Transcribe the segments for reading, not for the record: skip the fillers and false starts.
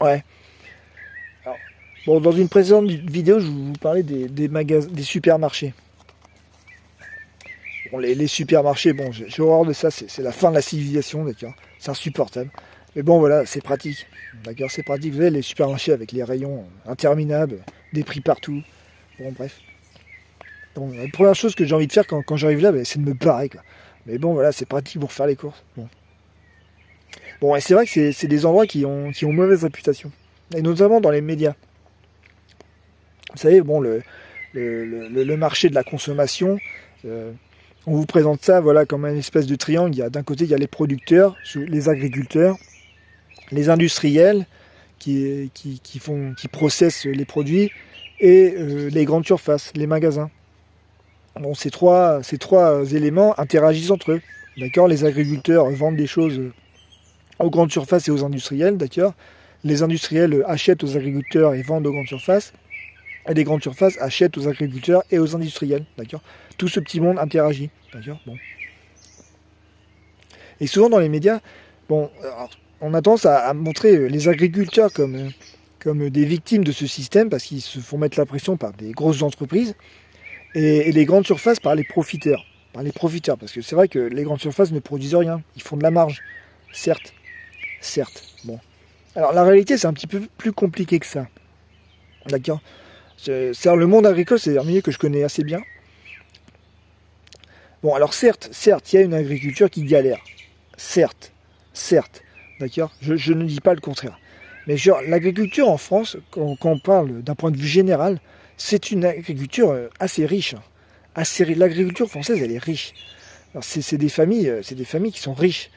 Ouais. Alors, bon, dans une précédente vidéo, je vous parlais des supermarchés. Bon, les supermarchés, bon, j'ai horreur de ça, c'est la fin de la civilisation, d'accord. C'est insupportable. Mais bon, voilà, c'est pratique. D'accord, c'est pratique. Vous avez les supermarchés avec les rayons interminables, des prix partout. Bon, bref. Bon, la première chose que j'ai envie de faire quand j'arrive là, c'est de me barrer, quoi. Mais bon, voilà, c'est pratique pour faire les courses. Bon, bon et c'est vrai que c'est des endroits qui ont mauvaise réputation. Et notamment dans les médias. Vous savez, bon, le marché de la consommation, euh, on vous présente ça voilà, comme une espèce de triangle. D'un côté, il y a les producteurs, les agriculteurs, les industriels qui processent les produits et les grandes surfaces, les magasins. Bon, ces trois éléments interagissent entre eux. D'accord. Les agriculteurs vendent des choses aux grandes surfaces et aux industriels. D'accord. Les industriels achètent aux agriculteurs et vendent aux grandes surfaces. Et les grandes surfaces achètent aux agriculteurs et aux industriels. D'accord. Tout ce petit monde interagit. D'accord. Bon. Et souvent dans les médias, bon, alors, on a tendance à montrer les agriculteurs comme des victimes de ce système parce qu'ils se font mettre la pression par des grosses entreprises et les grandes surfaces par les profiteurs. Par les profiteurs, parce que c'est vrai que les grandes surfaces ne produisent rien, ils font de la marge. Certes, certes. Bon. Alors la réalité, c'est un petit peu plus compliqué que ça. D'accord. Le monde agricole, c'est un milieu que je connais assez bien. Bon, alors certes, il y a une agriculture qui galère. Certes, certes. D'accord. Je ne dis pas le contraire. Mais l'agriculture en France, quand on parle d'un point de vue général, c'est une agriculture assez riche. L'agriculture française, elle est riche. Alors c'est des familles qui sont riches.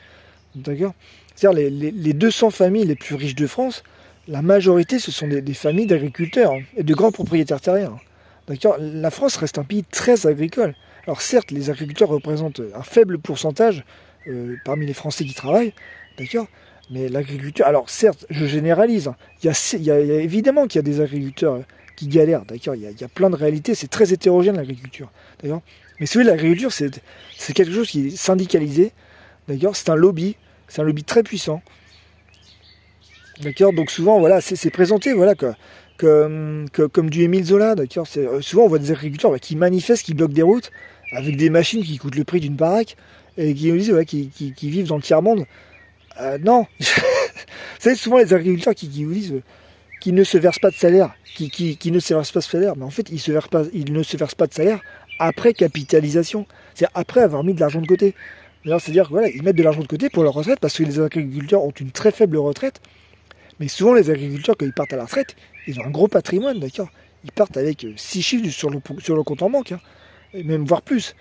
D'accord. C'est-à-dire les 200 familles les plus riches de France, la majorité, ce sont des familles d'agriculteurs et de grands propriétaires terriens. D'accord. La France reste un pays très agricole. Alors certes, les agriculteurs représentent un faible pourcentage parmi les Français qui travaillent. D'accord. Mais l'agriculture, alors certes, je généralise. Il y a évidemment qu'il y a des agriculteurs qui galèrent. D'accord. Il y a plein de réalités. C'est très hétérogène l'agriculture. D'accord. Mais celui de l'agriculture, c'est quelque chose qui est syndicalisé. D'accord. C'est un lobby. C'est un lobby très puissant. D'accord. Donc souvent, voilà, c'est présenté, voilà, comme du Émile Zola. D'accord. Souvent, on voit des agriculteurs qui manifestent, qui bloquent des routes avec des machines qui coûtent le prix d'une baraque et qui nous disent qui vivent dans le tiers-monde. Non. Vous savez, souvent les agriculteurs qui vous disent qu'ils ne se versent pas de salaire, qui ne se versent pas de salaire, mais en fait, ils ne se versent pas de salaire après capitalisation. C'est-à-dire après avoir mis de l'argent de côté. C'est-à-dire qu'ils voilà, ils mettent de l'argent de côté pour leur retraite parce que les agriculteurs ont une très faible retraite. Mais souvent, les agriculteurs, quand ils partent à la retraite, ils ont un gros patrimoine, d'accord. Ils partent avec 6 chiffres sur le compte en banque, hein, et même voire plus.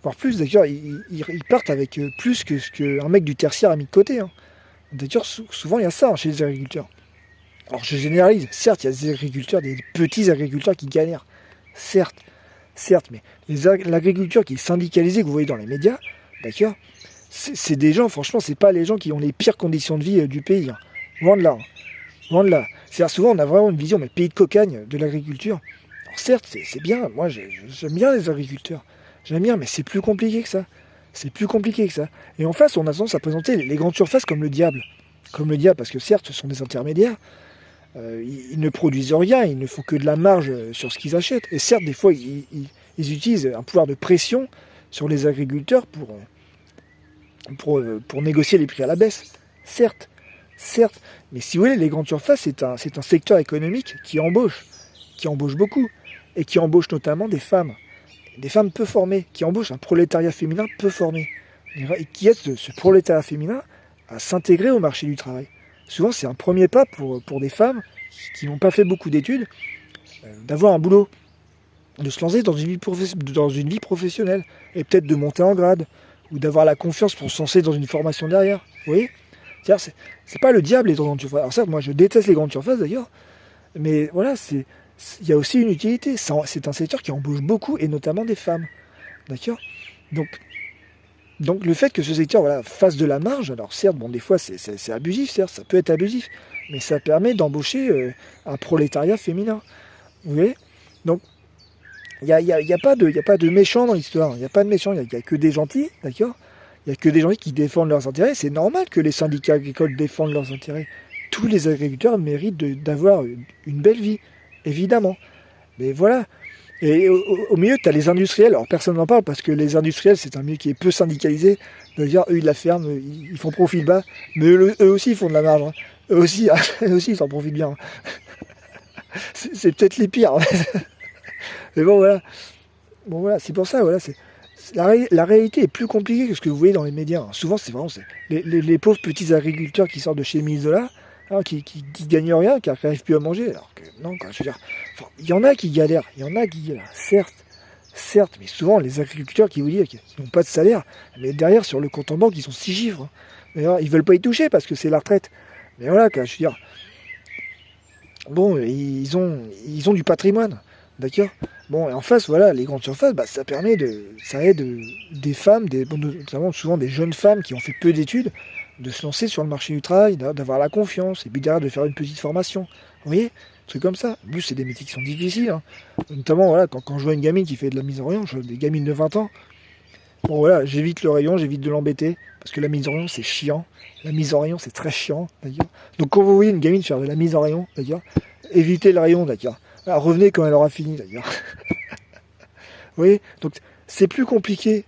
Voire plus, d'ailleurs, ils partent avec plus que ce qu'un mec du tertiaire a mis de côté. Hein. D'ailleurs, souvent, il y a ça chez les agriculteurs. Alors, je généralise. Certes, il y a des agriculteurs, des petits agriculteurs qui galèrent. Certes, certes, mais l'agriculture qui est syndicalisée, que vous voyez dans les médias, d'accord, c'est des gens, franchement, c'est pas les gens qui ont les pires conditions de vie du pays. Hein. Loin de là. Hein. Loin de là. C'est-à-dire, souvent, on a vraiment une vision, mais pays de cocagne, de l'agriculture. Alors, certes, c'est bien. Moi, j'aime bien les agriculteurs. J'aime bien, mais c'est plus compliqué que ça. C'est plus compliqué que ça. Et en face, on a tendance à présenter les grandes surfaces comme le diable. Comme le diable, parce que certes, ce sont des intermédiaires. Ils ne produisent rien, ils ne font que de la marge sur ce qu'ils achètent. Et certes, des fois, ils utilisent un pouvoir de pression sur les agriculteurs pour négocier les prix à la baisse. Certes, certes. Mais si vous voulez, les grandes surfaces, c'est un secteur économique qui embauche beaucoup. Et qui embauche notamment des femmes peu formées, qui embauchent un prolétariat féminin peu formé, et qui aident ce prolétariat féminin à s'intégrer au marché du travail. Souvent, c'est un premier pas pour des femmes qui n'ont pas fait beaucoup d'études, d'avoir un boulot, de se lancer dans une vie professionnelle, et peut-être de monter en grade, ou d'avoir la confiance pour se lancer dans une formation derrière. Vous voyez ? C'est pas le diable les grandes surfaces. Alors certes, moi je déteste les grandes surfaces d'ailleurs, mais voilà, il y a aussi une utilité. C'est un secteur qui embauche beaucoup, et notamment des femmes. D'accord ? Donc le fait que ce secteur fasse de la marge, alors certes, bon, des fois c'est abusif, certes, ça peut être abusif, mais ça permet d'embaucher un prolétariat féminin. Vous voyez ? Donc il y a pas de méchants dans l'histoire, il n'y a pas de méchants, il n'y a que des gentils, d'accord ? Il n'y a que des gentils qui défendent leurs intérêts. C'est normal que les syndicats agricoles défendent leurs intérêts. tous les agriculteurs méritent d'avoir une belle vie, évidemment. Mais voilà. Et au milieu, tu as les industriels. Alors personne n'en parle parce que les industriels, c'est un milieu qui est peu syndicalisé. C'est-à-dire, eux, ils la ferment, ils font profil bas. Mais eux aussi, ils font de la marge. Hein. Eux aussi, eux aussi, ils s'en profitent bien. C'est peut-être les pires. Mais bon, voilà. Bon, voilà, c'est pour ça, voilà. La réalité est plus compliquée que ce que vous voyez dans les médias. Hein. Souvent, c'est vraiment les pauvres petits agriculteurs qui sortent de chez Misola, hein, qui gagnent rien, qui n'arrivent plus à manger. Alors que non, quoi, je veux dire, enfin, il y en a qui galèrent, certes, mais souvent les agriculteurs qui vous disent qu'ils n'ont pas de salaire, mais derrière sur le compte en banque ils sont 6 chiffres. Hein. D'ailleurs, ils veulent pas y toucher parce que c'est la retraite. Mais voilà, quoi, je veux dire, bon, ils ont du patrimoine, d'accord. Bon, et en face, voilà, les grandes surfaces, bah, ça aide des femmes, notamment souvent des jeunes femmes qui ont fait peu d'études, de se lancer sur le marché du travail, d'avoir la confiance, et puis derrière de faire une petite formation. Vous voyez, trucs comme ça. En plus, c'est des métiers qui sont difficiles. Hein. Notamment, voilà, quand je vois une gamine qui fait de la mise en rayon, je vois des gamines de 20 ans. Bon, voilà, j'évite le rayon, j'évite de l'embêter, parce que la mise en rayon, c'est chiant. La mise en rayon, c'est très chiant, d'accord. Donc, quand vous voyez une gamine faire de la mise en rayon, d'accord, évitez le rayon, d'accord. Alors, revenez quand elle aura fini, d'accord. Vous voyez, donc, c'est plus compliqué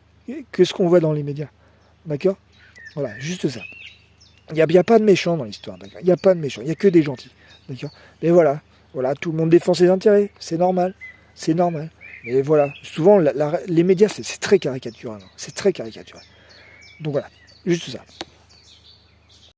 que ce qu'on voit dans les médias, d'accord. Voilà, juste ça. Il n'y a pas de méchants dans l'histoire, d'accord. Il n'y a pas de méchants, il n'y a que des gentils, d'accord. Mais voilà, tout le monde défend ses intérêts, c'est normal, c'est normal. Mais voilà, souvent, les médias, c'est très caricatural, hein. C'est très caricatural. Donc voilà, juste ça.